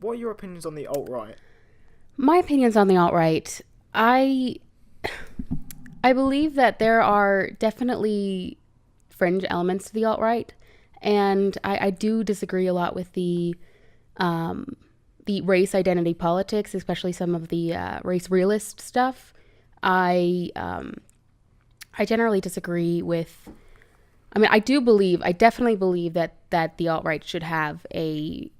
What are your opinions on the alt-right? My opinions on the alt-right, I I believe that there are definitely fringe elements to the alt-right, and I do disagree a lot with the race identity politics, especially some of the race realist stuff. I I generally disagree with. I mean, I definitely believe that the alt right should have the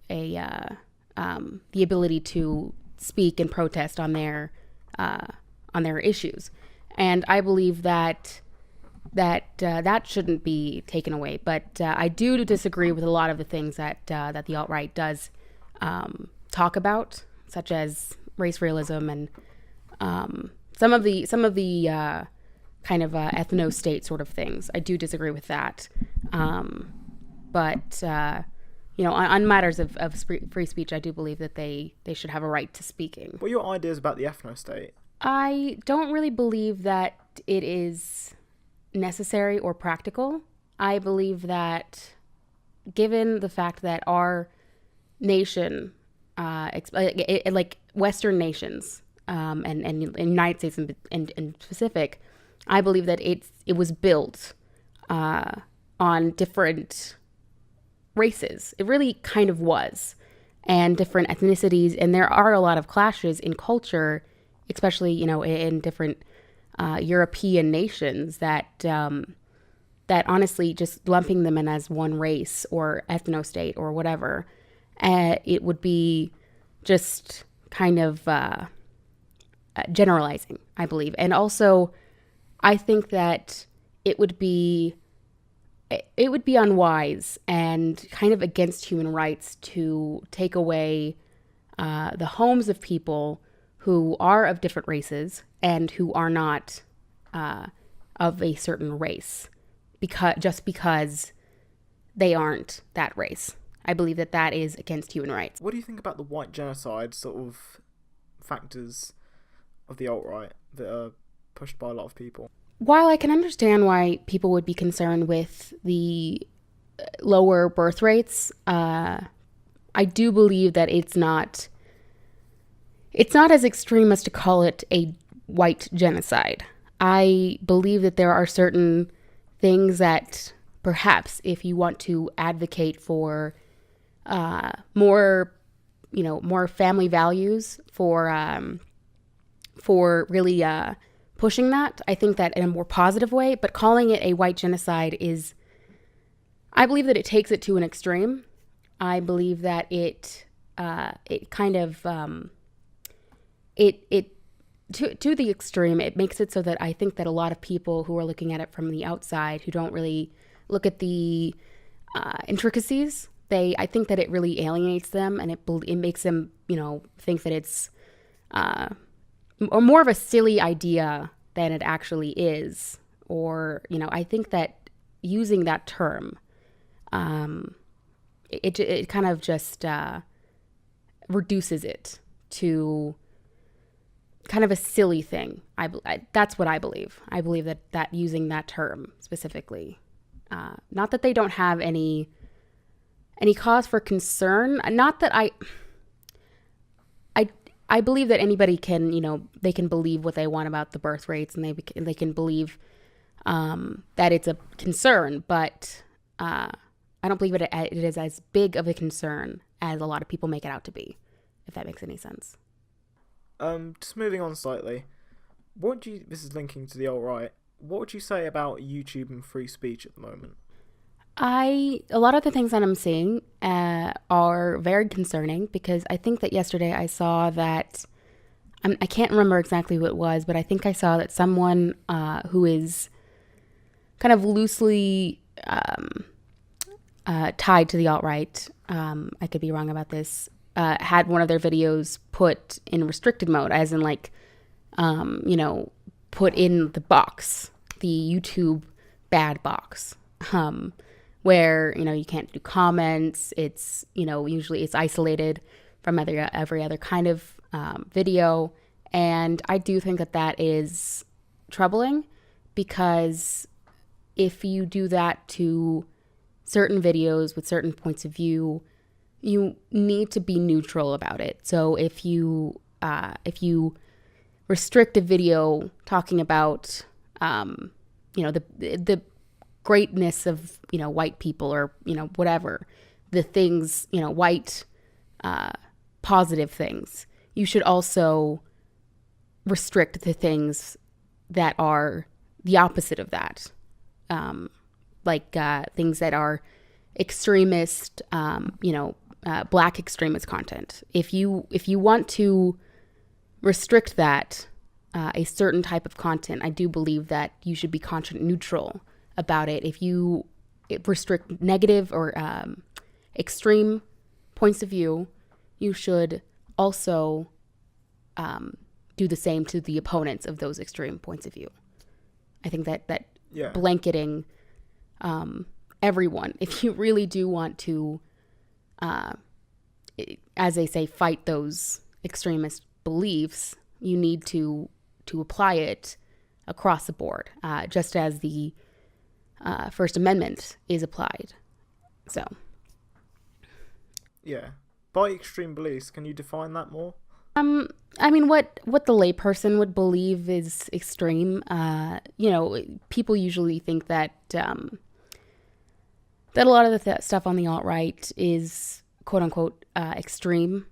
ability to speak and protest on their issues, and I believe that shouldn't be taken away. But I do disagree with a lot of the things that the alt right does talk about, such as race realism and some of the kind of ethno state sort of things. I do disagree with that. But on matters of free speech, I do believe that they should have a right to speaking. What are your ideas about the ethno-state? I don't really believe that it is necessary or practical. I believe that given the fact that our nation, like Western nations, and United States in specific, I believe that it was built on different races. It really kind of was, and different ethnicities, and there are a lot of clashes in culture, especially in different European nations that honestly just lumping them in as one race or ethno-state or whatever, it would be just kind of generalizing, I believe. And also, I think that it would be unwise and kind of against human rights to take away the homes of people who are of different races and who are not of a certain race because they aren't that race. I believe that is against human rights. What do you think about the white genocide sort of factors of the alt-right that are pushed by a lot of people? While I can understand why people would be concerned with the lower birth rates, I do believe that it's not as extreme as to call it a white genocide. I believe that there are certain things that perhaps if you want to advocate for more family values, for really pushing that, I think that in a more positive way. But calling it a white genocide I believe that it takes it to an extreme. I believe that it kind of to the extreme, it makes it so that I think that a lot of people who are looking at it from the outside, who don't really look at the intricacies, I think that it really alienates them, and it makes them, think that it's or more of a silly idea than it actually is. Or, I think that using that term, it kind of just reduces it to kind of a silly thing. That's what I believe. I believe that using that term specifically, not that they don't have any cause for concern. Not that I believe that anybody can, they can believe what they want about the birth rates, and they can believe that it's a concern, but I don't believe it is as big of a concern as a lot of people make it out to be, if that makes any sense. Just moving on slightly, this is linking to the alt-right, what would you say about YouTube and free speech at the moment? A lot of the things that I'm seeing are very concerning, because I think that yesterday I saw that, I can't remember exactly who it was, but I think I saw that someone who is kind of loosely tied to the alt-right, I could be wrong about this, had one of their videos put in restricted mode, as in put in the box, the YouTube bad box, where, you can't do comments. It's, usually it's isolated from every other kind of video. And I do think that is troubling, because if you do that to certain videos with certain points of view, you need to be neutral about it. So if you restrict a video talking about the greatness of white people, or whatever the things, white positive things, you should also restrict the things that are the opposite of that, like things that are extremist, black extremist content. If you want to restrict that, a certain type of content, I do believe that you should be content neutral about it. If you restrict negative or extreme points of view, you should also do the same to the opponents of those extreme points of view. I think that blanketing everyone, if you really do want to, as they say, fight those extremist beliefs, you need to apply it across the board, just as the First Amendment is applied. So. Yeah. By extreme beliefs, can you define that more? I mean, what the layperson would believe is extreme. People usually think that that a lot of the stuff on the alt-right is quote unquote extreme.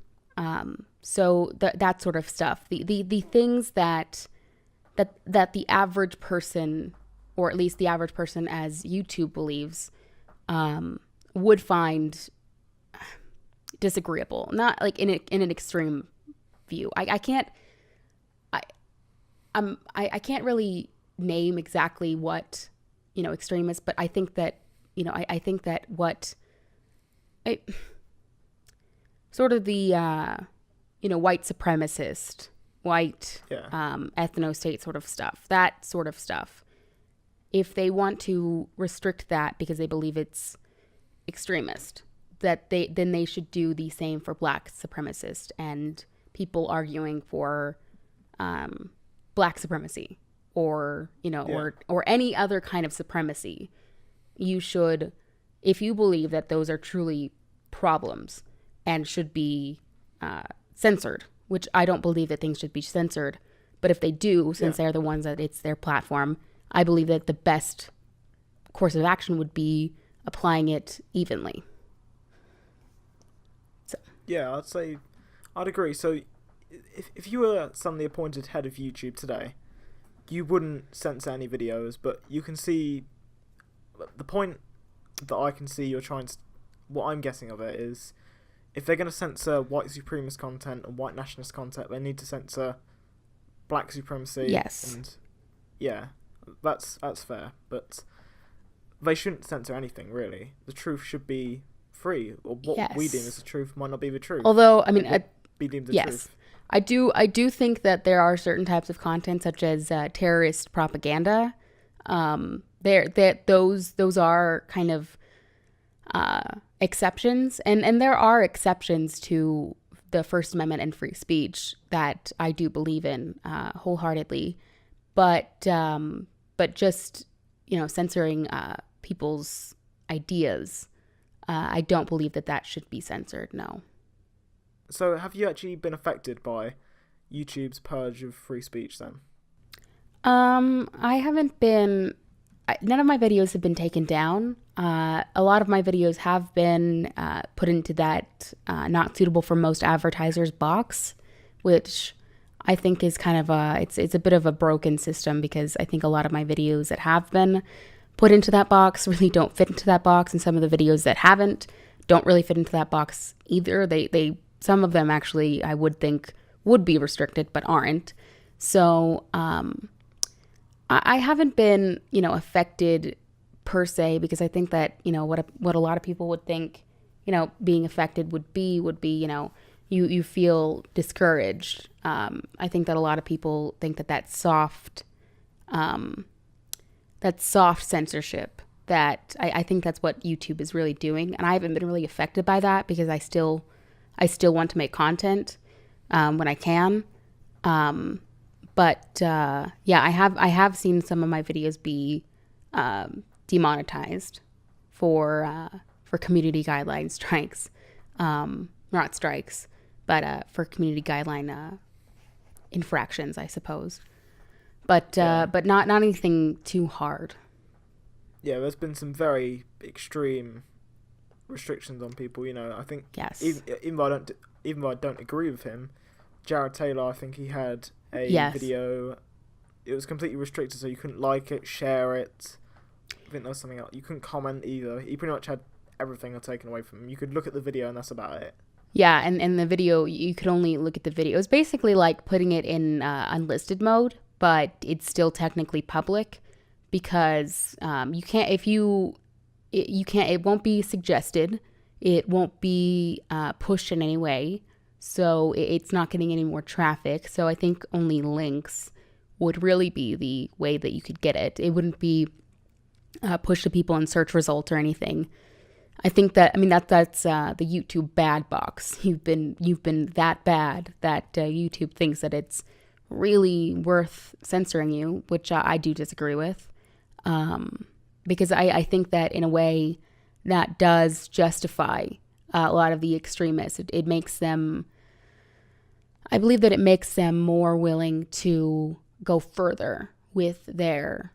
So that sort of stuff, the things that the average person, or at least the average person as YouTube believes, would find disagreeable, not like in an extreme view. I can't really name exactly what extremists, but I think that I think that what sort of the white supremacist, white ethno-state sort of stuff, that sort of stuff, if they want to restrict that because they believe it's extremist, that then they should do the same for black supremacists and people arguing for black supremacy, or or any other kind of supremacy. You should, if you believe that those are truly problems and should be censored, which I don't believe that things should be censored, but if they do, since they're the ones that it's their platform, I believe that the best course of action would be applying it evenly. So. Yeah, I'd agree. So if you were suddenly appointed head of YouTube today, you wouldn't censor any videos, but you can see the point that I can see you're trying to, what I'm guessing of it is, if they're going to censor white supremacist content and white nationalist content, they need to censor black supremacy. Yes. And yeah, that's fair, but they shouldn't censor anything, really. The truth should be free, or what we deem as the truth might not be the truth. Although, I mean, be deemed the yes, truth. I do think that there are certain types of content, such as terrorist propaganda. Those are kind of exceptions, and there are exceptions to the First Amendment and free speech that I do believe in wholeheartedly, but just censoring people's ideas, I don't believe that should be censored. No. So have you actually been affected by YouTube's purge of free speech then? I haven't been. None of my videos have been taken down. A lot of my videos have been put into that not suitable for most advertisers box, which I think is kind of it's a bit of a broken system, because I think a lot of my videos that have been put into that box really don't fit into that box, and some of the videos that haven't don't really fit into that box either. They some of them actually I would think would be restricted but aren't. So I haven't been affected per se, because I think that what a lot of people would think being affected would be you feel discouraged. I think that a lot of people think that soft censorship, that I think that's what YouTube is really doing, and I haven't been really affected by that, because I still want to make content when I can. But I have seen some of my videos be demonetized for community guideline strikes. not strikes, but for community guideline infractions, I suppose. But not anything too hard. Yeah, there's been some very extreme restrictions on people. I think Yes. even though I don't agree with him, Jared Taylor, I think he had a video. It was completely restricted, so you couldn't like it, share it. I think there was something else. You couldn't comment either. He pretty much had everything taken away from him. You could look at the video, and that's about it. Yeah, and the video, you could only look at the video. It was basically like putting it in unlisted mode, but it's still technically public because you can't, it won't be suggested. It won't be pushed in any way. So it's not getting any more traffic. So I think only links would really be the way that you could get it. It wouldn't be pushed to people in search results or anything. I think that's the YouTube bad box. You've been that bad that YouTube thinks that it's really worth censoring you, which I do disagree with, because I think that in a way that does justify a lot of the extremists. It makes them. I believe that it makes them more willing to go further with their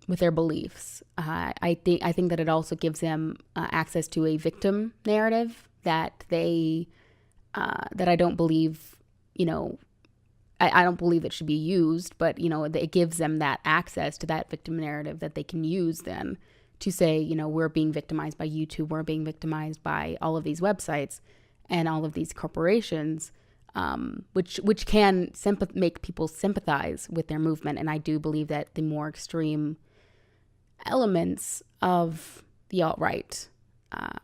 beliefs. I think that it also gives them access to a victim narrative that I don't believe, I don't believe it should be used, but it gives them that access to that victim narrative that they can use then to say, we're being victimized by YouTube, we're being victimized by all of these websites and all of these corporations. Which can make people sympathize with their movement. And I do believe that the more extreme elements of the alt-right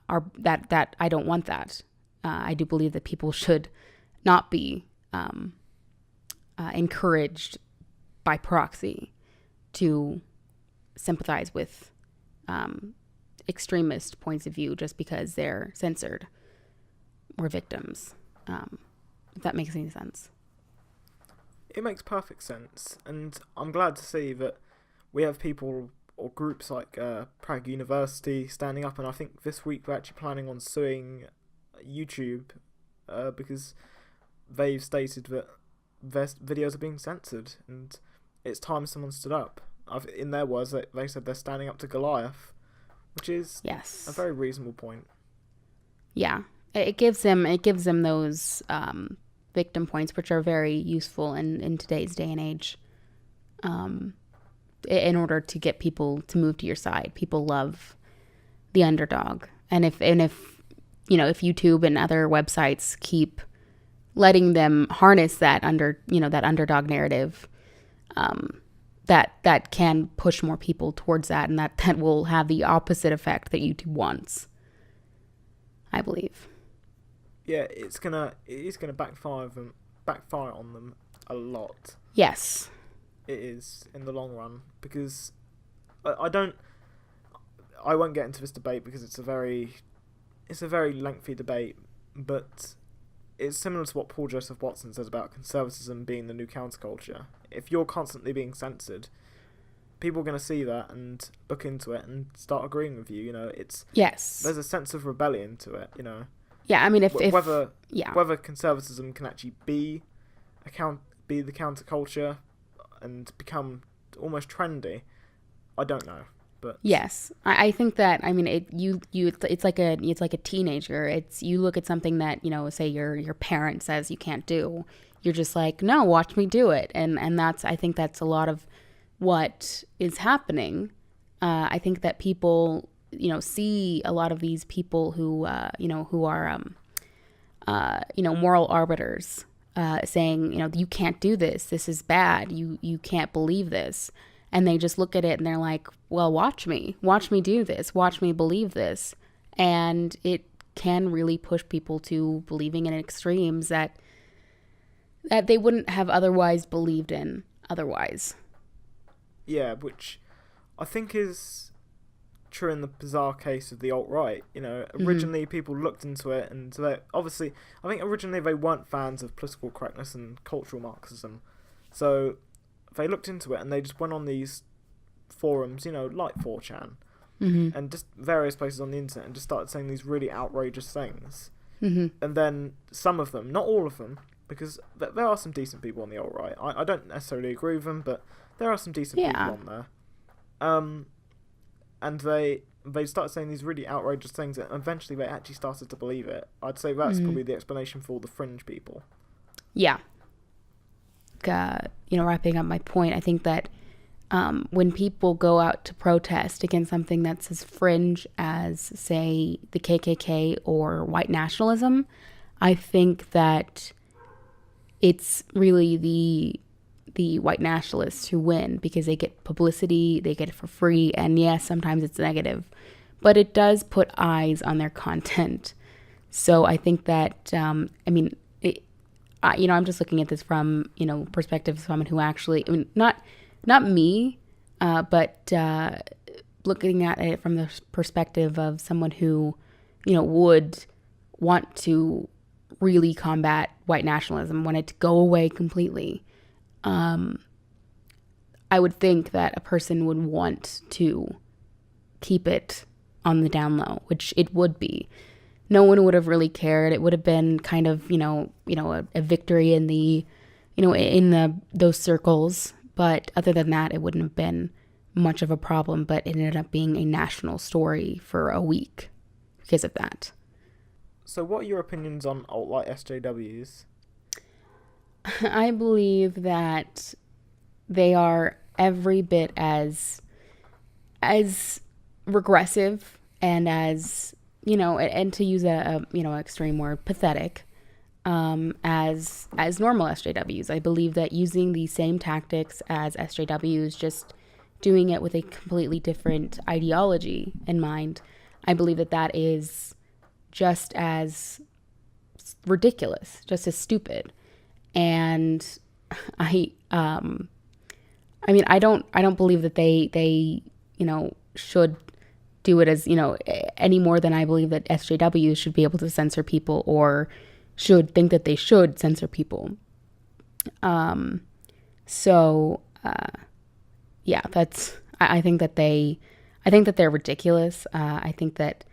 are that I don't want that. I do believe that people should not be encouraged by proxy to sympathize with extremist points of view just because they're censored or victims. If that makes any sense. It makes perfect sense, and I'm glad to see that we have people or groups like Prague University standing up, and I think this week we're actually planning on suing YouTube because they've stated that their videos are being censored, and it's time someone stood up. In their words, they said they're standing up to Goliath, which is a very reasonable point. Yeah. It gives them those victim points, which are very useful in today's day and age. In order to get people to move to your side, people love the underdog, and if YouTube and other websites keep letting them harness that underdog narrative, that can push more people towards that, and that will have the opposite effect that YouTube wants, I believe. Yeah, it is gonna backfire on them a lot. Yes, it is in the long run, because I won't get into this debate because it's a very lengthy debate, but it's similar to what Paul Joseph Watson says about conservatism being the new counterculture. If you're constantly being censored, people are going to see that and look into it and start agreeing with you. There's a sense of rebellion to it. Yeah, I mean, whether conservatism can actually be the counterculture and become almost trendy, I don't know. But yes, I think that, I mean, it's like a teenager. You look at something that, say your parent says you can't do, you're just like, no, watch me do it, and I think that's a lot of what is happening. I think that people see a lot of these people who are moral arbiters saying, you can't do this. This is bad. You can't believe this. And they just look at it and they're like, well, watch me do this. Watch me believe this. And it can really push people to believing in extremes that they wouldn't have otherwise believed in otherwise. Yeah, which I think is true in the bizarre case of the alt-right. Originally people looked into it, and I think originally they weren't fans of political correctness and cultural Marxism, so they looked into it and they just went on these forums, like 4chan, and just various places on the internet, and just started saying these really outrageous things. And then some of them, not all of them, because there are some decent people on the alt-right. I don't necessarily agree with them, but there are some decent people on there. And they started saying these really outrageous things, and eventually they actually started to believe it. I'd say that's probably the explanation for all the fringe people. Yeah. Wrapping up my point, I think that when people go out to protest against something that's as fringe as, say, the KKK or white nationalism, I think that it's really the white nationalists who win, because they get publicity, they get it for free, and yes, sometimes it's negative, but it does put eyes on their content. So I think that, I'm just looking at this from, perspective of someone who actually, not me, but looking at it from the perspective of someone who, would want to really combat white nationalism, want it to go away completely. I would think that a person would want to keep it on the down low, which it would be. No one would have really cared. It would have been kind of, a victory in those circles. But other than that, it wouldn't have been much of a problem. But it ended up being a national story for a week because of that. So what are your opinions on alt-right SJWs? I believe that they are every bit as regressive and as, and to use a extreme word, pathetic, as normal SJWs. I believe that using the same tactics as SJWs, just doing it with a completely different ideology in mind, I believe that is just as ridiculous, just as stupid. And I don't believe that they should do it as, any more than I believe that SJWs should be able to censor people or should think that they should censor people. I think that they're ridiculous. I think that,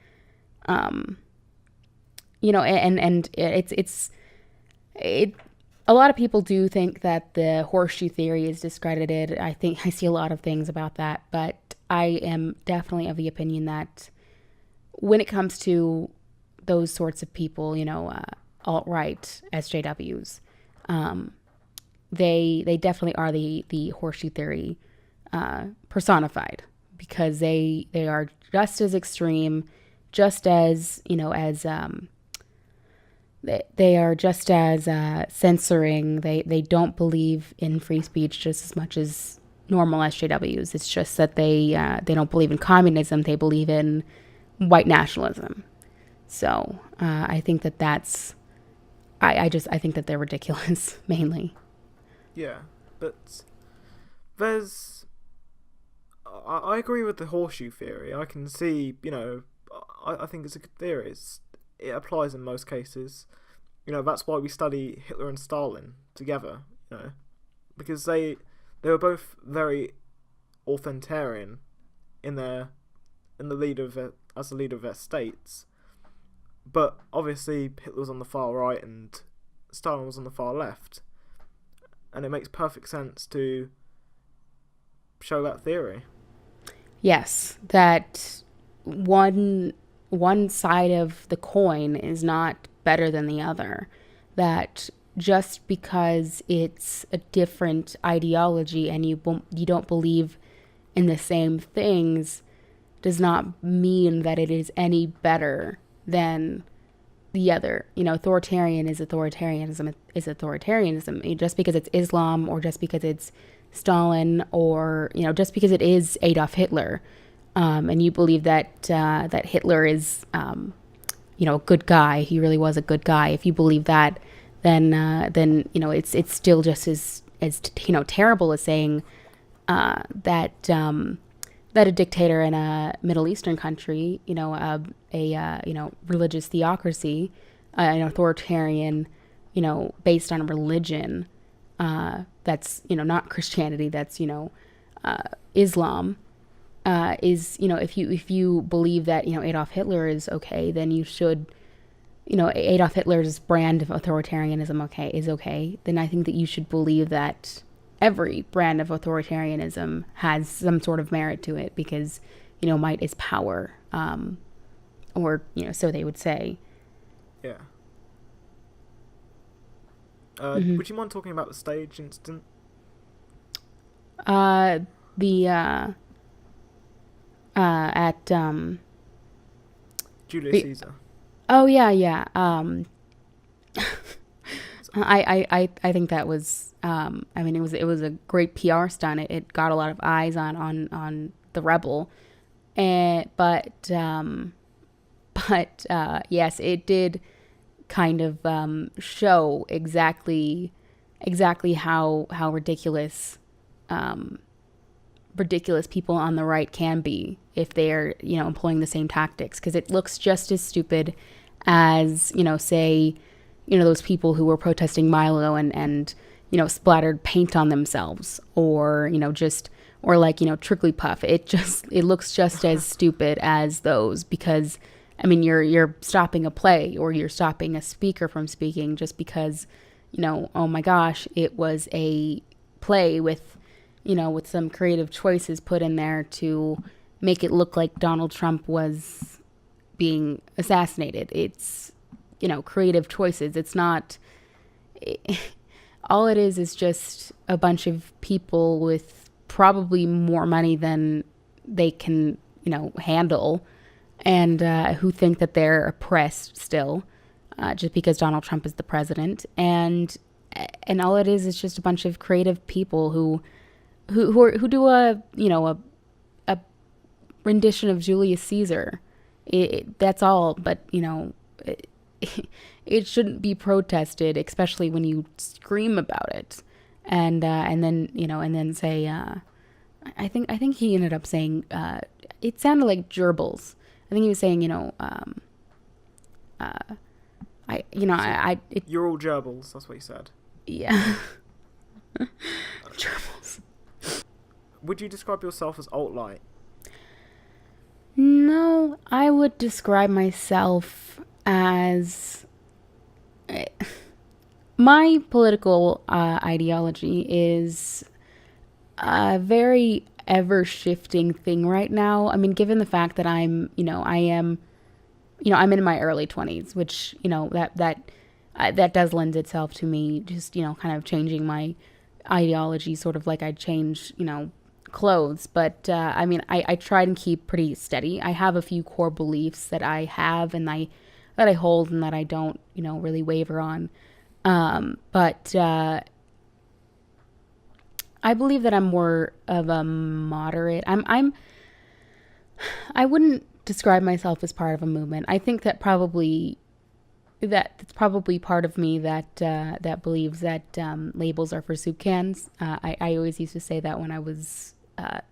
a lot of people do think that the horseshoe theory is discredited. I think I see a lot of things about that, but I am definitely of the opinion that when it comes to those sorts of people, alt-right SJWs, they definitely are the horseshoe theory personified, because they are just as extreme, just as, they are just as censoring. They don't believe in free speech just as much as normal SJWs. It's just that they don't believe in communism. They believe in white nationalism. So I think that's I think that they're ridiculous mainly. Yeah, but I agree with the horseshoe theory. I can see, I think it's a good theory. It applies in most cases. That's why we study Hitler and Stalin together, because they were both very authoritarian as the leader of their states. But obviously Hitler was on the far right and Stalin was on the far left. And it makes perfect sense to show that theory. Yes, that one side of the coin is not better than the other. That just because it's a different ideology and you don't believe in the same things does not mean that it is any better than the other. Authoritarian is authoritarianism is authoritarianism. Just because it's Islam, or just because it's Stalin, or just because it is Adolf Hitler, and you believe that Hitler is a good guy. He really was a good guy. If you believe that, then it's still just as terrible as saying that a dictator in a Middle Eastern country, a religious theocracy, an authoritarian, based on religion, that's not Christianity, that's Islam, is, if you believe that, Adolf Hitler is okay, then you should, Adolf Hitler's brand of authoritarianism is okay, then I think that you should believe that every brand of authoritarianism has some sort of merit to it, because, might is power, or, so they would say. Yeah. Would you mind talking about the stage incident? At Julius Caesar. Oh yeah. I think that was it was a great PR stunt. It got a lot of eyes on the rebel, but yes, it did kind of show exactly how ridiculous people on the right can be if they're employing the same tactics, because it looks just as stupid as say those people who were protesting Milo and splattered paint on themselves, or Trickly Puff. It looks just as stupid as those, because you're stopping a play, or you're stopping a speaker from speaking just because oh my gosh, it was a play with some creative choices put in there to make it look like Donald Trump was being assassinated. It's creative choices. It's not all it is just a bunch of people with probably more money than they can handle, and who think that they're oppressed still, just because Donald Trump is the president. And all it is just a bunch of creative people who do a rendition of Julius Caesar. That's all. But it shouldn't be protested, especially when you scream about it, and then say, I think he ended up saying, it sounded like gerbils. I think he was saying, you're all gerbils. That's what he said. Yeah. Gerbils. Would you describe yourself as Alt-Lite? No, I would describe myself as my political ideology is a very ever-shifting thing right now. Given the fact that I'm in my early 20s, which that does lend itself to me just kind of changing my ideology, sort of like I change clothes. But I try and keep pretty steady. I have a few core beliefs that I have and that I hold and that I don't really waver on. But I believe that I'm more of a moderate. I wouldn't describe myself as part of a movement. I think that's probably part of me that believes that labels are for soup cans. I always used to say that when I was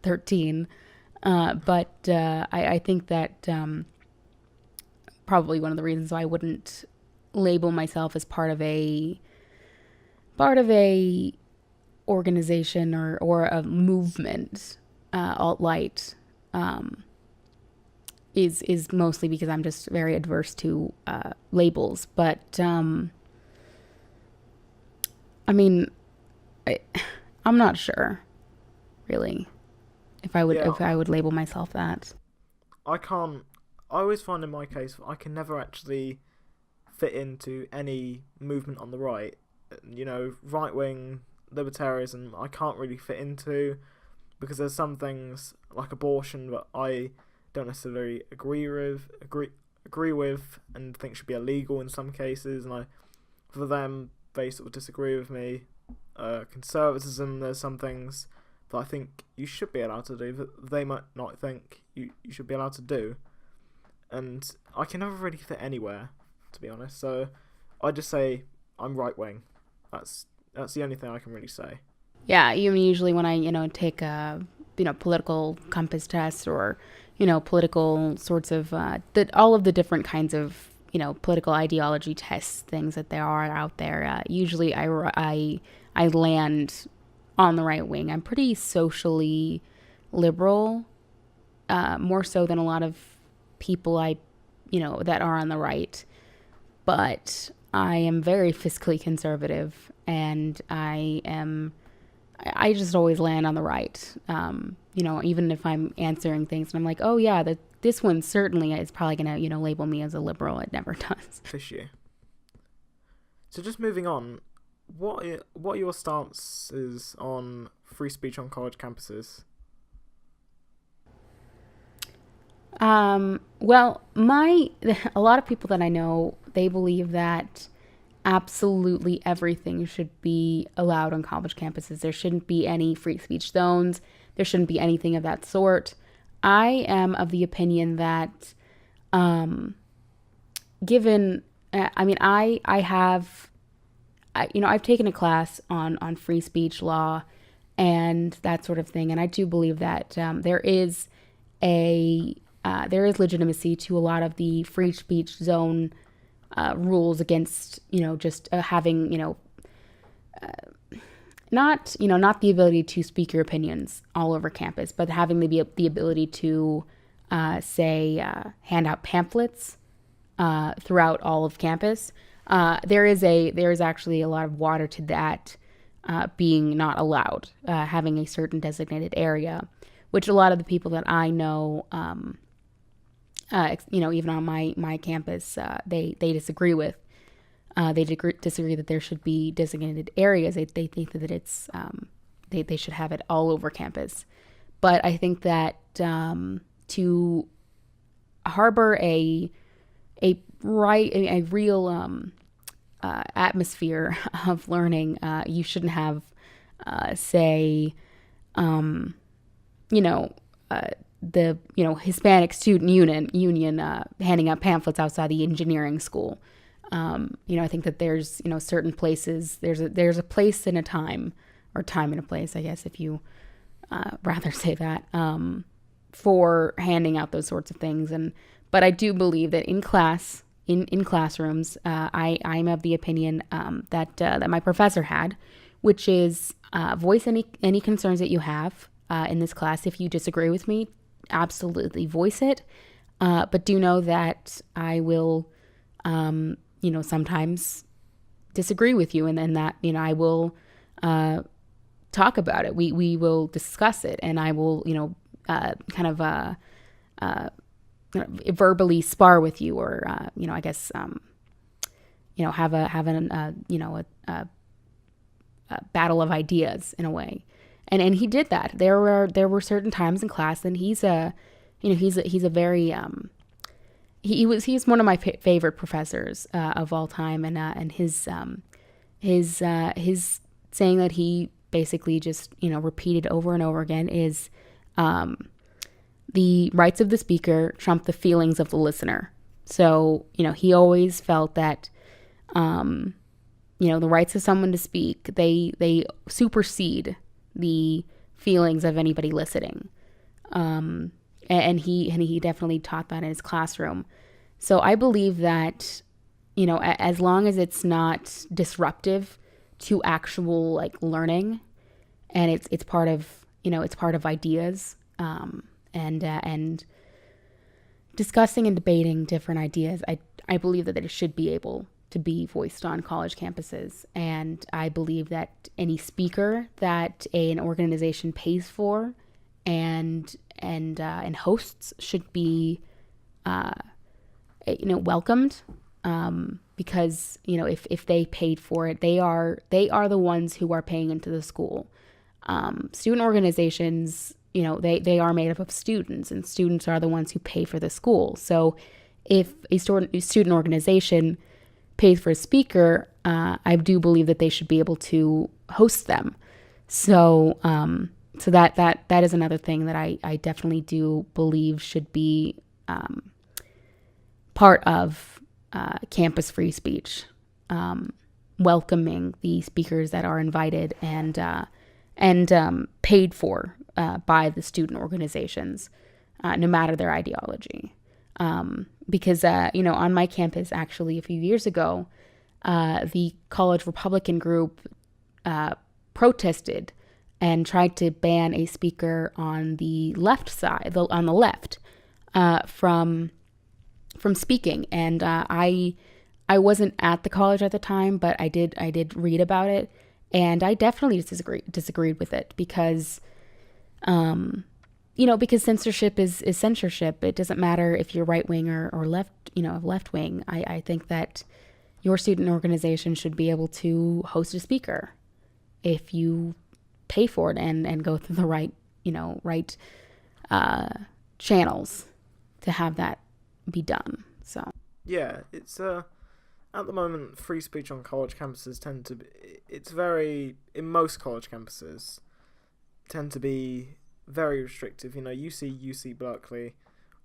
13, but I think that probably one of the reasons why I wouldn't label myself as part of a organization or a movement, Alt-Lite, is mostly because I'm just very adverse to labels. But I'm not sure really if I would label myself that. I always find in my case I can never actually fit into any movement on the right. Right wing libertarianism I can't really fit into, because there's some things like abortion that I don't necessarily agree with and think should be illegal in some cases, and for them they sort of disagree with me. Conservatism, there's some things that I think you should be allowed to do that they might not think you should be allowed to do, and I can never really fit anywhere, to be honest. So I just say I'm right wing. That's the only thing I can really say. Yeah, usually when I take a political compass test, or political sorts of all of the different kinds of political ideology tests, things that there are out there, usually I land on the right wing. I'm pretty socially liberal, more so than a lot of people that are on the right. But I am very fiscally conservative, and I just always land on the right. Even if I'm answering things and I'm like, oh yeah, this one certainly is probably going to, label me as a liberal. It never does. Fish you. So just moving on, what are your stances on free speech on college campuses? Well, a lot of people that I know, they believe that absolutely everything should be allowed on college campuses. There shouldn't be any free speech zones. There shouldn't be anything of that sort. I am of the opinion that, I've taken a class on free speech law and that sort of thing. And I do believe that, there is legitimacy to a lot of the free speech zone rules against, just having, not the ability to speak your opinions all over campus, but having the ability to, hand out pamphlets throughout all of campus. There is actually a lot of water to that being not allowed, having a certain designated area, which a lot of the people that I know, even on my campus, they disagree with. They disagree that there should be designated areas. They think that it's they should have it all over campus. But I think that to harbor a real atmosphere of learning, you shouldn't have the Hispanic Student Union handing out pamphlets outside the engineering school. I think that there's certain places, there's a place and a time, or time and a place, I guess, if you rather say that, for handing out those sorts of things. But I do believe that in class, in classrooms, I'm of the opinion that my professor had, which is voice any concerns that you have in this class. If you disagree with me, absolutely voice it. But do know that I will, sometimes disagree with you, and then that, I will talk about it. We will discuss it, and I will, verbally spar with you, or I guess have a battle of ideas in a way. And he did that. There were certain times in class, and he's a very he's one of my favorite professors of all time, and his saying that he basically just repeated over and over again is the rights of the speaker trump the feelings of the listener. So he always felt that the rights of someone to speak, they supersede the feelings of anybody listening. And he definitely taught that in his classroom. So I believe that, as long as it's not disruptive to actual learning, and it's part of, it's part of ideas, and discussing and debating different ideas, I believe that it should be able to be voiced on college campuses. And I believe that any speaker that an organization pays for and hosts should be welcomed, because if they paid for it, they are the ones who are paying into the school. Student organizations, they are made up of students, and students are the ones who pay for the school. So if a student organization pays for a speaker, I do believe that they should be able to host them. So so that is another thing that I definitely do believe should be part of campus free speech, welcoming the speakers that are invited and paid for by the student organizations, no matter their ideology. Because on my campus, actually, a few years ago, the college Republican group protested and tried to ban a speaker on the left side, on the left, from speaking. And I wasn't at the college at the time, but I did read about it, and I definitely disagreed with it because, because censorship is censorship. It doesn't matter if you're right wing or left, left wing. I think that your student organization should be able to host a speaker if you pay for it and go through the right channels to have that be done. So yeah, it's at the moment, free speech on college campuses tend to be, it's very, in most college campuses, tend to be very restrictive. You see UC Berkeley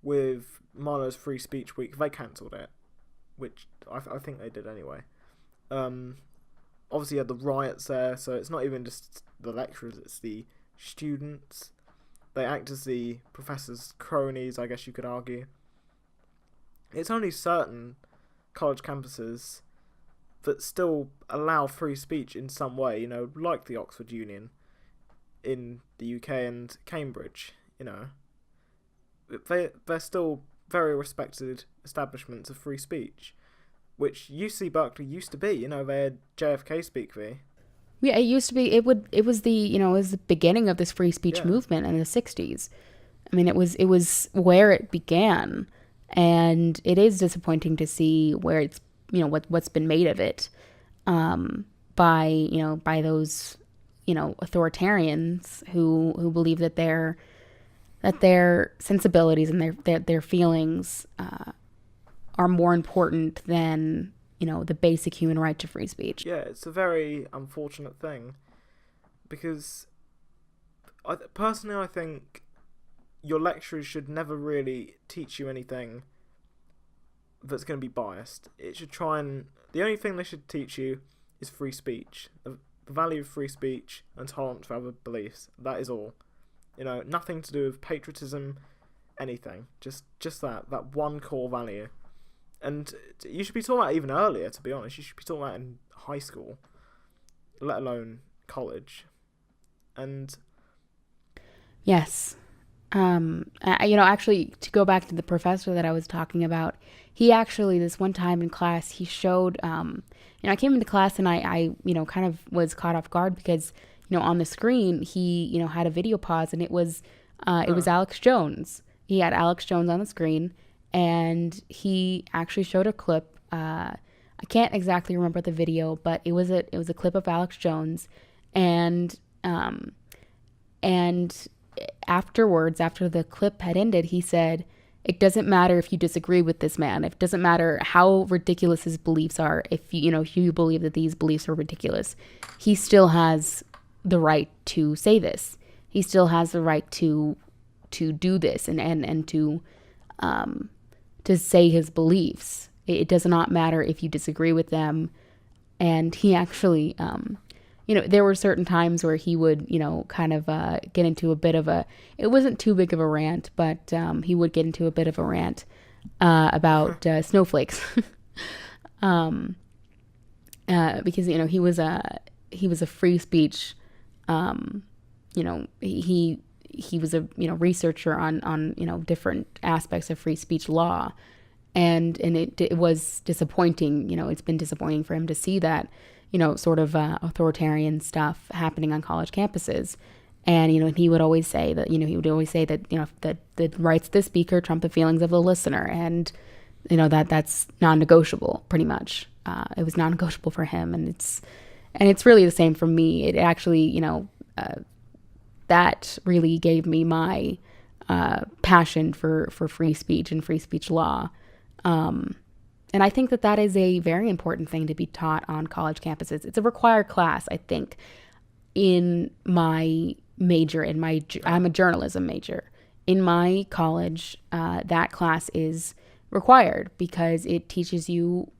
with Marlowe's Free Speech Week, they cancelled it, which I think they did anyway. Obviously you had the riots there, so it's not even just the lecturers, it's the students. They act as the professors' cronies, I guess you could argue. It's only certain college campuses that still allow free speech in some way, like the Oxford Union in the UK and Cambridge, They're still very respected establishments of free speech, which UC Berkeley used to be. They had JFK speak there. Yeah, it used to be. It was the beginning of this free speech movement in the 60s. I mean, it was where it began, and it is disappointing to see where it's what's been made of it, by those authoritarians who believe that their sensibilities and their feelings are more important than the basic human right to free speech. Yeah, it's a very unfortunate thing because personally I think your lecturers should never really teach you anything that's going to be biased. It should the only thing they should teach you is free speech, the value of free speech and tolerance for other beliefs. That is all. Nothing to do with patriotism, anything. Just that one core value. And you should be taught that even earlier, to be honest. You should be taught that in high school, let alone college. And yes. Actually, to go back to the professor that I was talking about, he actually, this one time in class, he showed, I came into class and I kind of was caught off guard because, on the screen, he, had a video pause and it was Alex Jones. He had Alex Jones on the screen and he actually showed a clip. I can't exactly remember the video, but it was a clip of Alex Jones, and afterwards, after the clip had ended, he said, "It doesn't matter if you disagree with this man. It doesn't matter how ridiculous his beliefs are. If you believe that these beliefs are ridiculous, he still has the right to say this. He still has the right to do this and to say his beliefs. It does not matter if you disagree with them." And he actually, there were certain times where he would, kind of get into a bit of it wasn't too big of a rant, but he would get into a bit of a rant about snowflakes. Because, he was a free speech, he was a researcher on different aspects of free speech law, and it was disappointing. It's been disappointing for him to see that sort of authoritarian stuff happening on college campuses. And he would always say that that the rights of the speaker trump the feelings of the listener, and that's non-negotiable. Pretty much, it was non-negotiable for him, and it's really the same for me. It actually that really gave me my passion for free speech and free speech law. And I think that is a very important thing to be taught on college campuses. It's a required class, I think, in my major. I'm a journalism major. In my college, that class is required because it teaches you,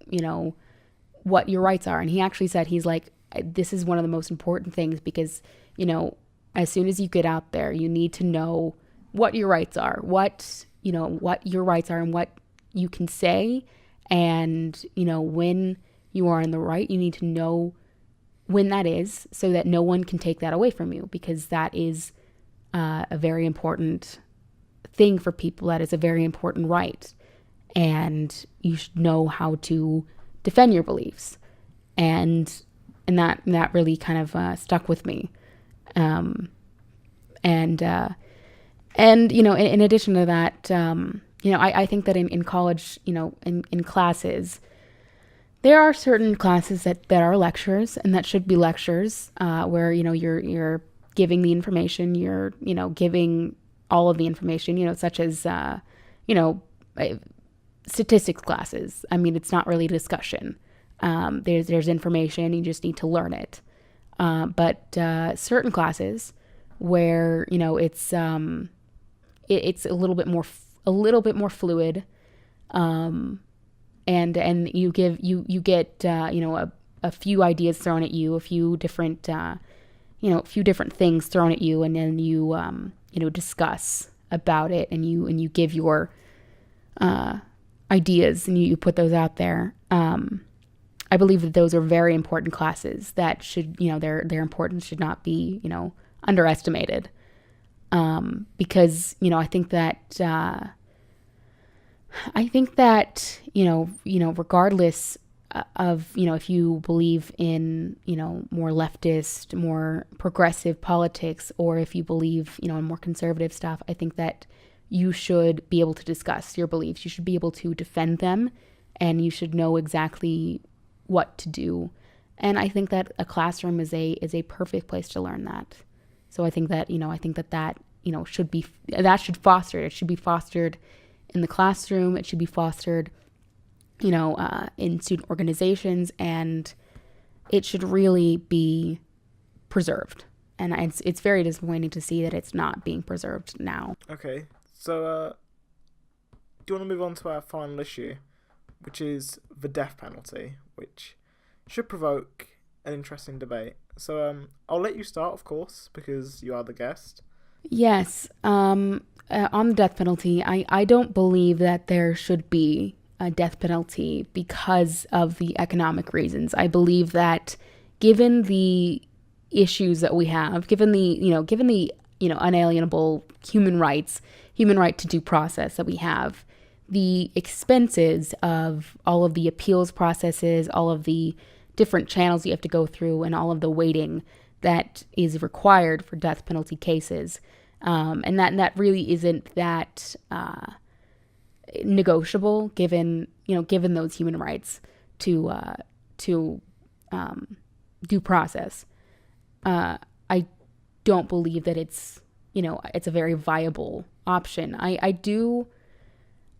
what your rights are. And he actually said, he's like, this is one of the most important things because, as soon as you get out there, you need to know what your rights are, what your rights are and what you can say. And, when you are in the right, you need to know when that is, so that no one can take that away from you, because that is a very important thing for people. That is a very important right. And you should know how to defend your beliefs. And that really kind of stuck with me. And in addition to that, I think that in college, in classes, there are certain classes that are lectures, and that should be lectures, where, you're giving the information, you're, giving all of the information, such as, statistics classes. I mean, it's not really discussion. There's information, you just need to learn it. But certain classes where, it's a little bit more fluid, and you get a few ideas thrown at you, a few different things thrown at you, and then you discuss about it, and you give your ideas, and you put those out there. I believe that those are very important classes that should, their importance should not be, underestimated. Because, I think that, regardless of, if you believe in, more leftist, more progressive politics, or if you believe, in more conservative stuff, I think that you should be able to discuss your beliefs. You should be able to defend them, and you should know exactly what to do. And I think that a classroom is a perfect place to learn that. So I think that, should be fostered. It should be fostered in the classroom. It should be fostered, in student organizations, and it should really be preserved. And it's very disappointing to see that it's not being preserved now. Okay, so do you want to move on to our final issue, which is the death penalty, which should provoke an interesting debate. So I'll let you start, of course, because you are the guest. Yes. On the death penalty, I don't believe that there should be a death penalty because of the economic reasons. I believe that given the issues that we have, given the unalienable human right to due process that we have, the expenses of all of the appeals processes, all of the different channels you have to go through, and all of the waiting that is required for death penalty cases, and that really isn't that negotiable, given those human rights to due process. I don't believe that it's a very viable option. I do.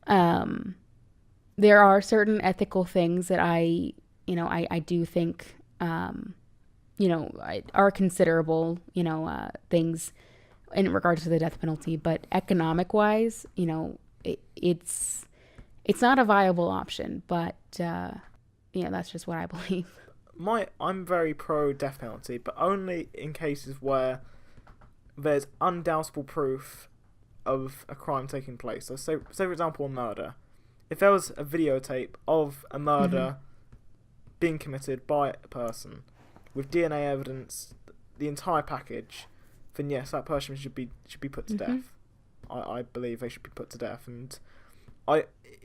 There are certain ethical things that I do think, are considerable, things in regards to the death penalty, but economic wise, it's not a viable option, but, that's just what I believe. I'm very pro death penalty, but only in cases where there's undoubtable proof of a crime taking place. So say for example, a murder. If there was a videotape of a murder being committed by a person with DNA evidence, the entire package, then yes, that person should be put to death. I believe they should be put to death, and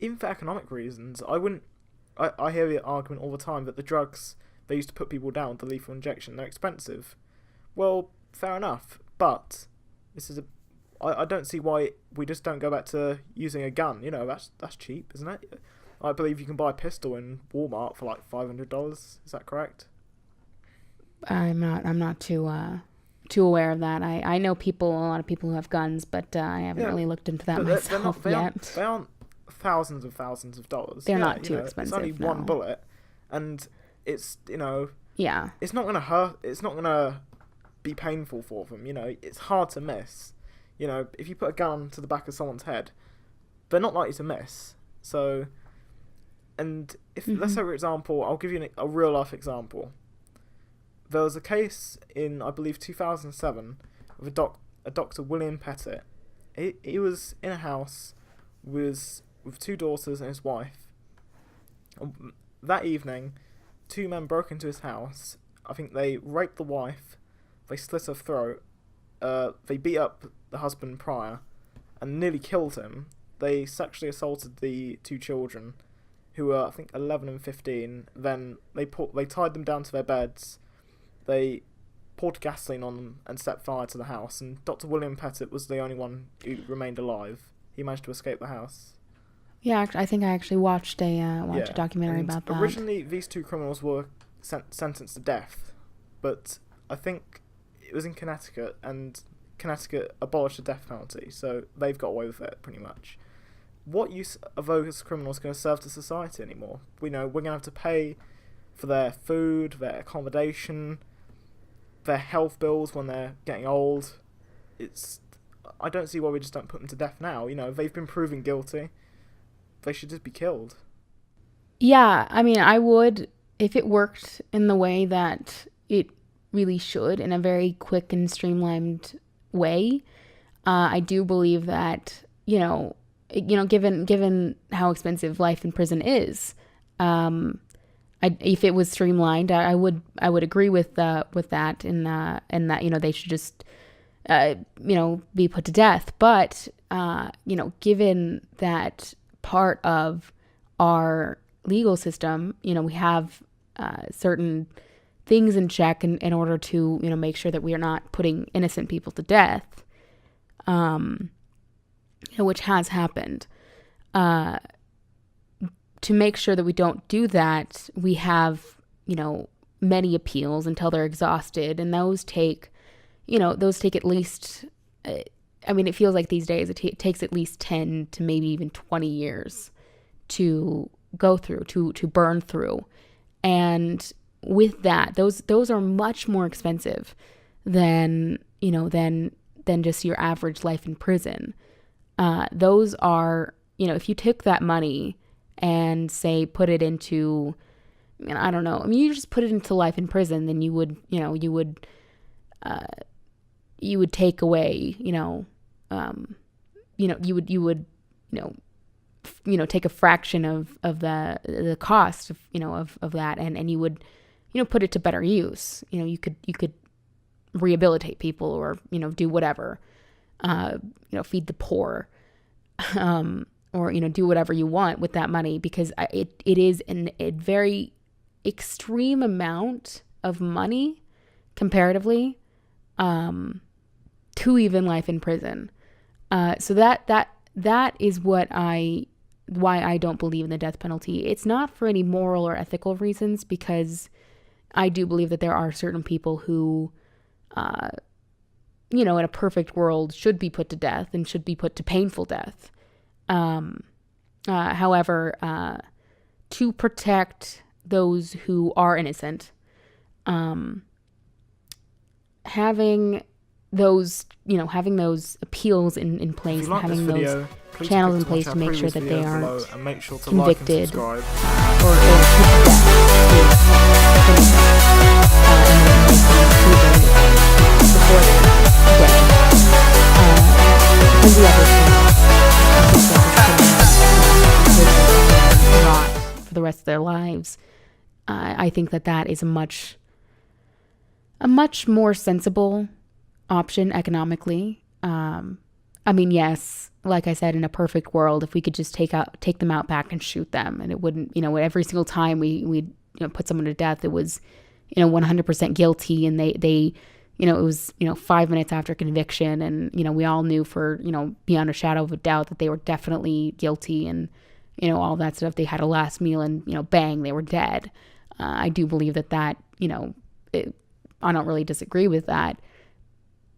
even for economic reasons, I hear the argument all the time that the drugs they used to put people down, the lethal injection, they're expensive. Well, fair enough, but I don't see why we just don't go back to using a gun. That's cheap, isn't it? I believe you can buy a pistol in Walmart for like $500. Is that correct? I'm not too aware of that. I know a lot of people who have guns, but I haven't really looked into that myself yet. They aren't thousands of dollars. They're not too expensive. It's only one bullet, and it's yeah. It's not gonna hurt. It's not gonna be painful for them. It's hard to miss. If you put a gun to the back of someone's head, they're not likely to miss. So, and if let's say for example, I'll give you a real life example. There was a case in, I believe, 2007 of a Dr. William Pettit. He was in a house with two daughters and his wife. That evening, two men broke into his house, I think they raped the wife, they slit her throat, they beat up the husband prior, and nearly killed him. They sexually assaulted the 2 children, who were, I think, 11 and 15. Then they tied them down to their beds. They poured gasoline on them and set fire to the house. And Dr. William Pettit was the only one who remained alive. He managed to escape the house. Yeah, I think I actually watched a documentary about that. Originally, these 2 criminals were sentenced to death, but I think it was in Connecticut, and Connecticut abolished the death penalty, so they've got away with it pretty much. What use are those criminals going to serve to society anymore? We know we're going to have to pay for their food, their accommodation, their health bills when they're getting old. I don't see why we just don't put them to death now. You know, they've been proven guilty. They should just be killed. Yeah, I mean, I would, if it worked in the way that it really should, in a very quick and streamlined way. I do believe that, given how expensive life in prison is, if it was streamlined, I would agree with that, and that they should just be put to death. But given that part of our legal system, we have certain things in check in order to make sure that we are not putting innocent people to death, which has happened. To make sure that we don't do that, we have many appeals until they're exhausted, and those take at least. It feels like these days it takes at least 10 to maybe even 20 years to go through, to burn through, and with that, those are much more expensive than just your average life in prison. Those are, if you took that money and say put it into, I don't know, you just put it into life in prison, then you would take away, take a fraction of the cost of that, and you would put it to better use. You could rehabilitate people, or do whatever, feed the poor, or do whatever you want with that money, because it is a very extreme amount of money comparatively to even life in prison. So that is why I don't believe in the death penalty. It's not for any moral or ethical reasons, because I do believe that there are certain people who, in a perfect world, should be put to death and should be put to painful death. However, to protect those who are innocent, having those appeals in place, and having those channels in place to make sure that they aren't convicted or put to death before they're dead. And the other thing, rot for the rest of their lives. I think that is a much more sensible option economically. Yes, like I said, in a perfect world, if we could just take them out back and shoot them, and it wouldn't, every single time we put someone to death, it was 100% guilty, and they it was 5 minutes after conviction, and we all knew for beyond a shadow of a doubt that they were definitely guilty, and all that stuff. They had a last meal, and bang, they were dead. I do believe that I don't really disagree with that.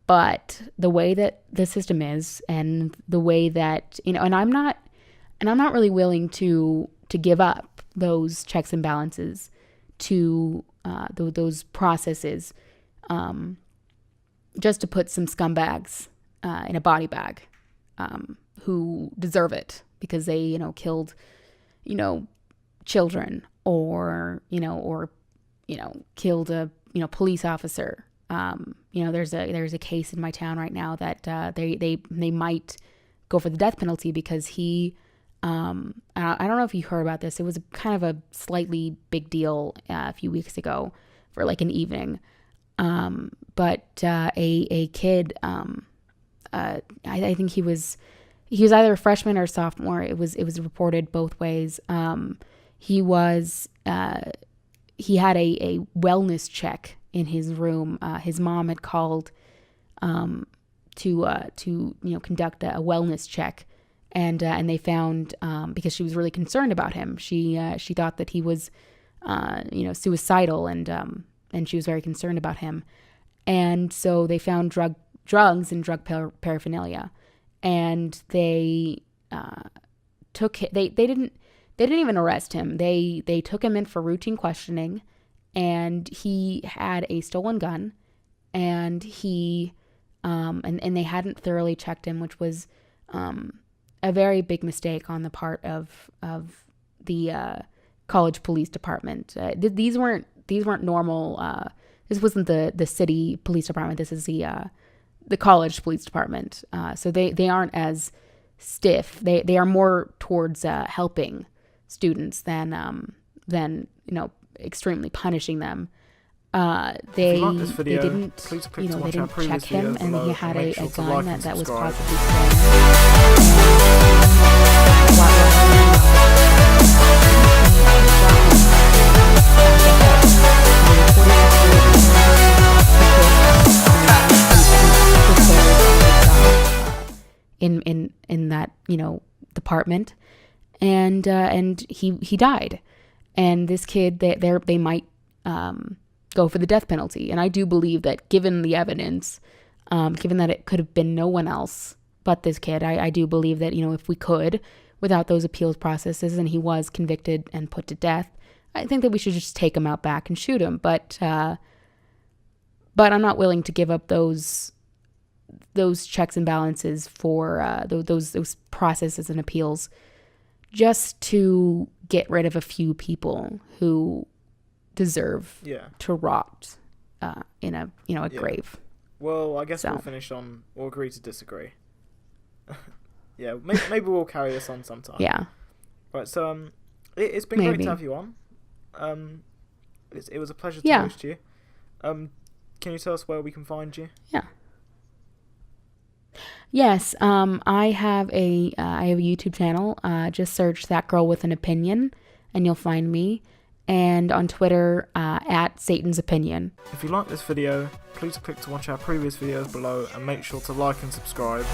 But the way that the system is, and the way that, and I'm not really willing to give up those checks and balances to those processes, just to put some scumbags in a body bag, who deserve it because they killed children, or killed a police officer. There's a case in my town right now that they might go for the death penalty because he, I don't know if you heard about this. It was kind of a slightly big deal a few weeks ago for like an evening. But a kid, I think he was either a freshman or a sophomore. It was reported both ways. He had a wellness check in his room. His mom had called to conduct a wellness check, and they found, because she was really concerned about him. She thought that he was suicidal, and she was very concerned about him. And so they found drugs and drug paraphernalia, and they didn't even arrest him. They took him in for routine questioning, and he had a stolen gun, and he and they hadn't thoroughly checked him, which was a very big mistake on the part of the college police department. These weren't normal. This wasn't the city police department. This is the college police department. So they aren't as stiff. They are more towards helping students than extremely punishing them. They didn't check him, and he had a gun that was possibly in that department, and he died. And this kid, they might go for the death penalty. And I do believe that, given the evidence, given that it could have been no one else but this kid, I do believe that, if we could, without those appeals processes, and he was convicted and put to death, I think that we should just take him out back and shoot him. But I'm not willing to give up those checks and balances for those processes and appeals just to get rid of a few people who deserve to rot in a grave. Well, I guess we'll agree to disagree. Yeah, maybe we'll carry this on sometime. Yeah. Right, so it's been great to have you on. It was a pleasure to host you. Can you tell us where we can find you? Yeah. Yes, I have a YouTube channel. Just search That Girl with an Opinion, and you'll find me. And on Twitter, at Satan's Opinion. If you like this video, please click to watch our previous videos below, and make sure to like and subscribe.